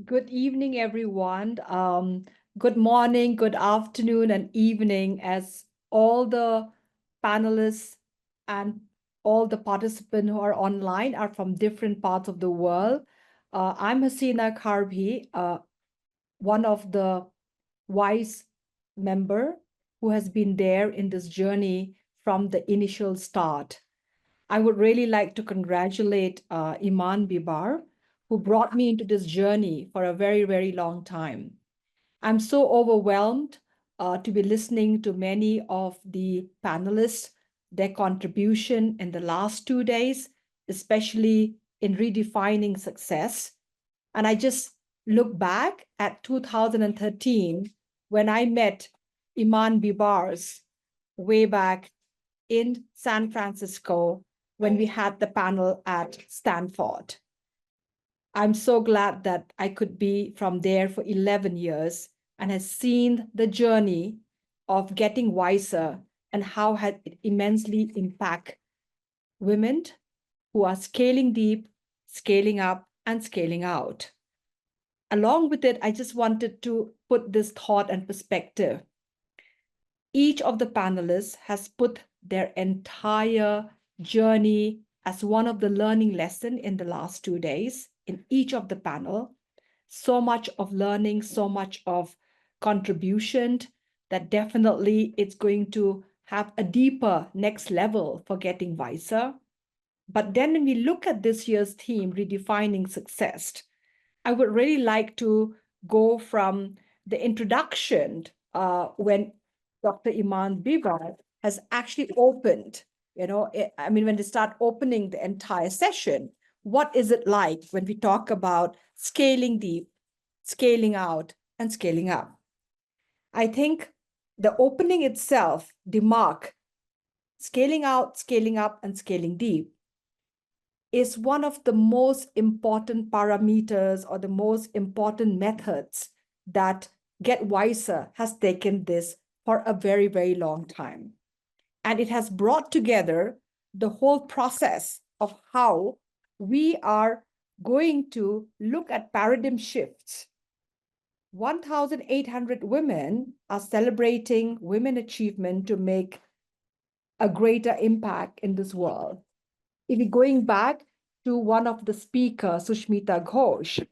Good evening, everyone. Good morning, good afternoon, and evening, as all the panelists and all the participants who are online are from different parts of the world. I'm Hasina Kharbhih, one of the WISE member who has been there in this journey from the initial start. I would really like to congratulate Iman Bibar, who brought me into this journey for a very, very long time. I'm so overwhelmed to be listening to many of the panelists, their contribution in the last 2 days, especially in redefining success. And I just look back at 2013 when I met Iman Bibars way back in San Francisco when we had the panel at Stanford. I'm so glad that I could be from there for 11 years and has seen the journey of getting wiser and how had it immensely impact women who are scaling deep, scaling up, and scaling out. Along with it, I just wanted to put this thought and perspective. Each of the panelists has put their entire journey as one of the learning lesson in the last 2 days in each of the panel. So much of learning, so much of contribution that definitely it's going to have a deeper next level for getting wiser. But then when we look at this year's theme, redefining success, I would really like to go from the introduction when Dr. Iman Bibar has actually opened, when they start opening the entire session, what is it like when we talk about scaling deep, scaling out, and scaling up? I think the opening itself, the mark, scaling out, scaling up, and scaling deep, is one of the most important parameters or the most important methods that Get Wiser has taken this for a very, very long time. And it has brought together the whole process of how we are going to look at paradigm shifts. 1,800 women are celebrating women achievement to make a greater impact in this world. If we're going back to one of the speakers, Sushmita Ghosh,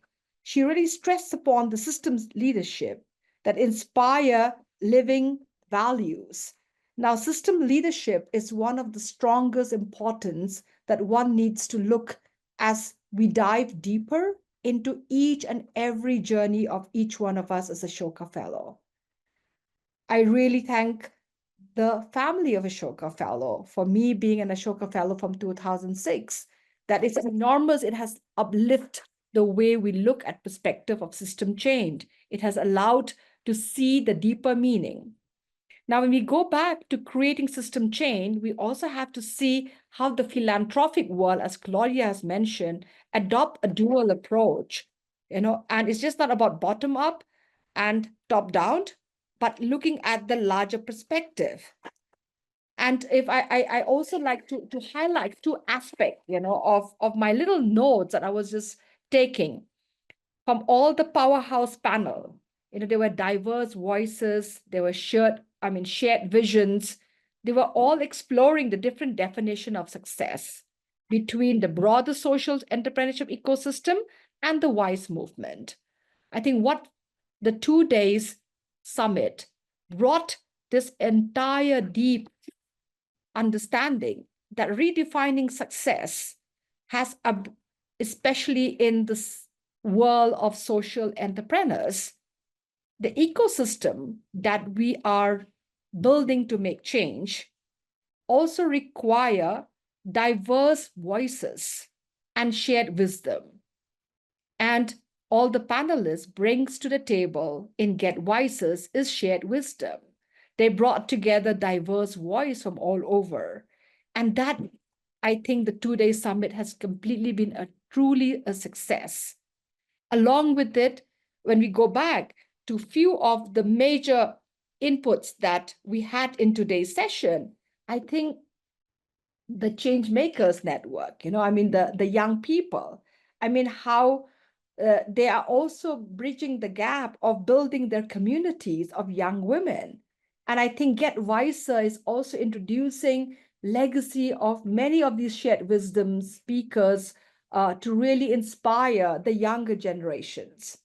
she really stressed upon the system's leadership that inspire living values. Now, system leadership is one of the strongest importance that one needs to look as we dive deeper into each and every journey of each one of us as a Ashoka Fellow. I really thank the family of Ashoka Fellow for me being an Ashoka Fellow from 2006. That is enormous. It has uplifted the way we look at perspective of system change. It has allowed to see the deeper meaning. Now, when we go back to creating system change, we also have to see how the philanthropic world, as Claudia has mentioned, adopt a dual approach, and it's just not about bottom up and top down, but looking at the larger perspective. And if I also like to highlight two aspects, of my little notes that I was just taking from all the powerhouse panel. There were diverse voices, there were shared visions. They were all exploring the different definition of success between the broader social entrepreneurship ecosystem and the WISE movement. I think what the 2 days summit brought this entire deep understanding that redefining success has, especially in this world of social entrepreneurs, the ecosystem that we are building to make change also require diverse voices and shared wisdom. And all the panelists brings to the table in Get Wises is shared wisdom. They brought together diverse voice from all over. And that, I think the 2 day summit has completely been truly a success. Along with it, when we go back to few of the major inputs that we had in today's session, I think the change makers network, the young people, how they are also bridging the gap of building their communities of young women. And I think Get Wiser is also introducing legacy of many of these shared wisdom speakers to really inspire the younger generations.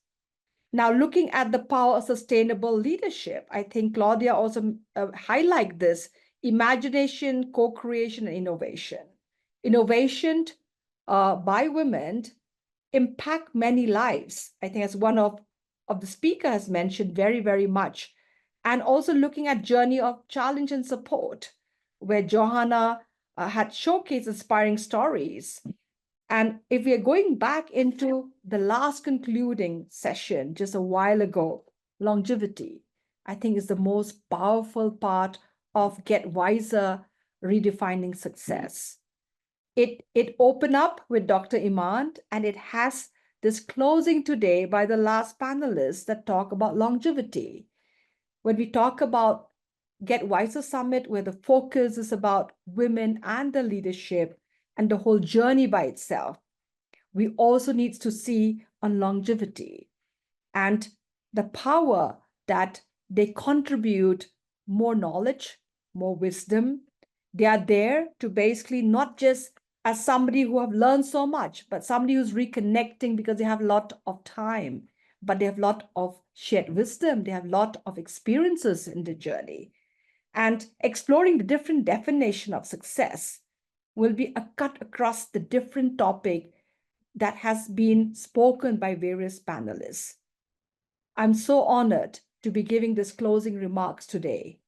Now, looking at the power of sustainable leadership, I think Claudia also highlight this: imagination, co-creation, and innovation. Innovation by women impact many lives. I think as one of the speaker has mentioned very, very much. And also looking at journey of challenge and support, where Johanna had showcased inspiring stories. And if we are going back into the last concluding session just a while ago, longevity, I think is the most powerful part of Get Wiser redefining success. It opened up with Dr. Iman, and it has this closing today by the last panelists that talk about longevity. When we talk about Get Wiser Summit, where the focus is about women and the leadership and the whole journey by itself, we also need to see on longevity and the power that they contribute more knowledge, more wisdom. They are there to basically not just as somebody who have learned so much, but somebody who's reconnecting because they have a lot of time, but they have a lot of shared wisdom. They have a lot of experiences in the journey. And exploring the different definition of success will be a cut across the different topic that has been spoken by various panelists. I'm so honored to be giving this closing remarks today.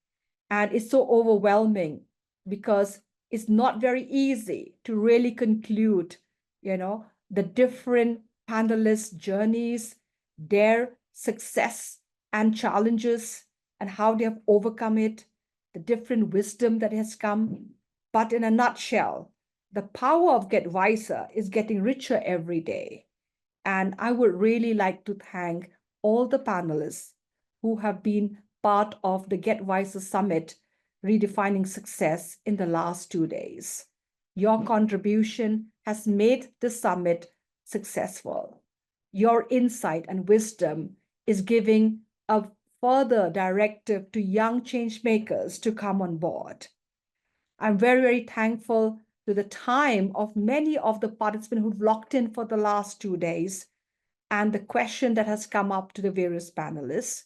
And it's so overwhelming because it's not very easy to really conclude, the different panelists' journeys, their success and challenges, and how they have overcome it, the different wisdom that has come. But in a nutshell, the power of Get Wiser is getting richer every day. And I would really like to thank all the panelists who have been part of the Get Wiser Summit redefining success in the last 2 days. Your contribution has made the summit successful. Your insight and wisdom is giving a further directive to young change makers to come on board. I'm very, very thankful to the time of many of the participants who've locked in for the last 2 days and the question that has come up to the various panelists.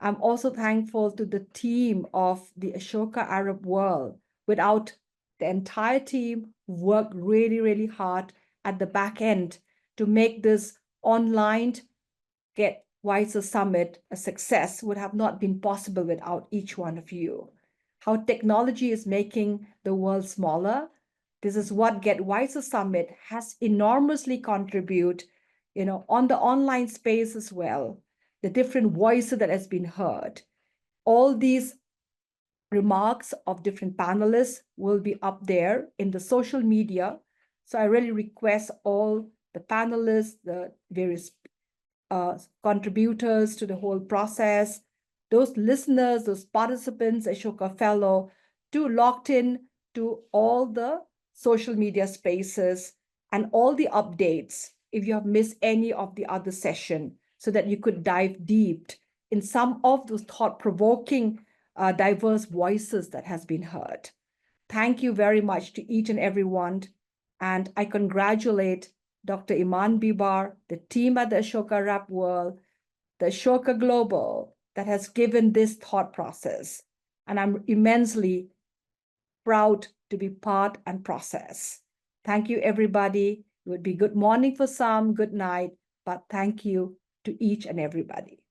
I'm also thankful to the team of the Ashoka Arab World. Without the entire team worked really, really hard at the back end to make this online Get Wiser Summit a success would have not been possible without each one of you. How technology is making the world smaller. This is what Get Wiser Summit has enormously contributed, on the online space as well, the different voices that has been heard. All these remarks of different panelists will be up there in the social media. So I really request all the panelists, the various contributors to the whole process, those listeners, those participants, Ashoka Fellow, to locked in to all the social media spaces and all the updates if you have missed any of the other session, so that you could dive deep in some of those thought-provoking, diverse voices that has been heard. Thank you very much to each and every one. And I congratulate Dr. Iman Bibar, the team at the Ashoka Arab World, the Ashoka Global that has given this thought process. And I'm immensely proud to be part and process. Thank you, everybody. It would be good morning for some, good night, but thank you to each and everybody.